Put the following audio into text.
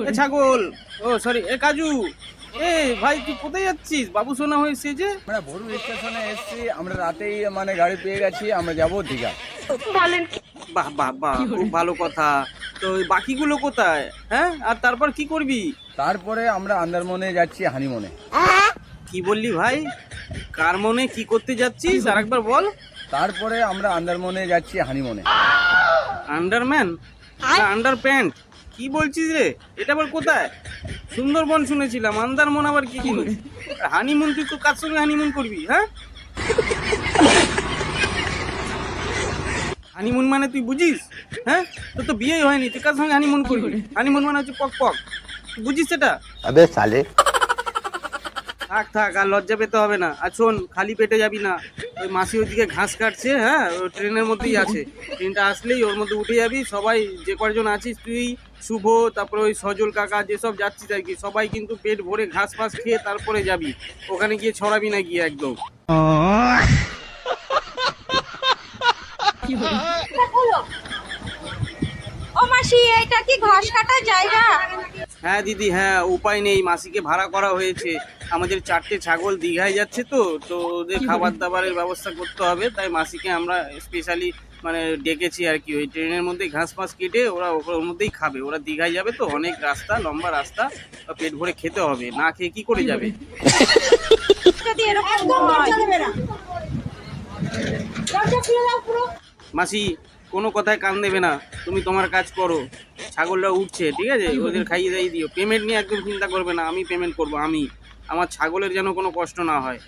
এ ছাগল, ও সরি, এ কাজু, এ ভাই তুই কোথায় যাচ্ছিস? বাবু সোনা হয়েছে যে। আমরা ভোরু স্টেশনে এসেছি, আমরা রাতেই মানে গাড়ি পেয়ে গেছি, আমরা যাবো দীঘা। বাহ বাহ বাহ, খুব ভালো কথা। তো ওই বাকিগুলো কোথায়? হ্যাঁ, আর তারপর কি করবি? তারপরে আমরা আন্দারমনে যাচ্ছি হানিমুনে। কি বললি ভাই? কার মনে কি করতে যাচ্ছিস আর একবার বল। তারপরে আমরা আন্দারমনে যাচ্ছি হানিমুনে। আন্ডারম্যান না আন্ডার প্যান্ট? কি বলছিস রে? এটা আবার কোথায়? সুন্দরবন শুনেছিলাম, আন্দারমন আবার কি জিনিস? হানিমুন তুই কার সঙ্গে হানিমুন করবি? হ্যাঁ, হানিমুন মানে তুই বুঝিস? হ্যাঁ, তোর তো বিয়েই হয়নি, তুই কার সঙ্গে হানিমুন করবি? হানিমুন মানে হচ্ছে পক পক, তুই বুঝিস সেটা? আবে সালে। থাক থাক, আর লজ্জা পেতে হবে না। আর শোন, খালি পেটে যাবি না। ওই মাসি ওইদিকে ঘাস কাটছে, হ্যাঁ, ওই ট্রেনের মধ্যেই আছে। ট্রেনটা আসলেই ওর মধ্যে উঠে যাবি। সবাই যে কয়জন আছিস, তুই, শুভ, তারপরে ওই সজল কাকা, যেসব যাচ্ছিস আর কি, সবাই কিন্তু পেট ভরে ঘাস ফাস খেয়ে তারপরে যাবি। ওখানে গিয়ে ছড়াবি না গিয়ে একদম। ও মাসি, এটা কি ঘাস কাটার জায়গা? হ্যাঁ দিদি, হ্যাঁ, উপায় নেই, মাসিকে ভাড়া করা হয়েছে। আমাদের 4টে ছাগল দীঘায় যাচ্ছে, তো তো ওদের খাবার দাবারের ব্যবস্থা করতে হবে, তাই মাসিকে আমরা স্পেশালি মানে ডেকেছি আর কি। ওই ট্রেনের মধ্যেই ঘাস ফাস কেটে ওরা ওর মধ্যেই খাবে। ওরা দীঘায় যাবে তো, অনেক রাস্তা, লম্বা রাস্তা, পেট ভরে খেতে হবে, না খেয়ে কি করে যাবে? যদি এরকম হয়, মাসি, কোনো কথায় কান দেবে না, তুমি তোমার কাজ করো। ছাগলরা উঠছে, ঠিক আছে, ওদের খাইয়ে দাইয়ে দিও। পেমেন্ট নিয়ে একদম চিন্তা করবে না, আমি পেমেন্ট করবো। আমি, আমার ছাগলের যেন কোনো কষ্ট না হয়।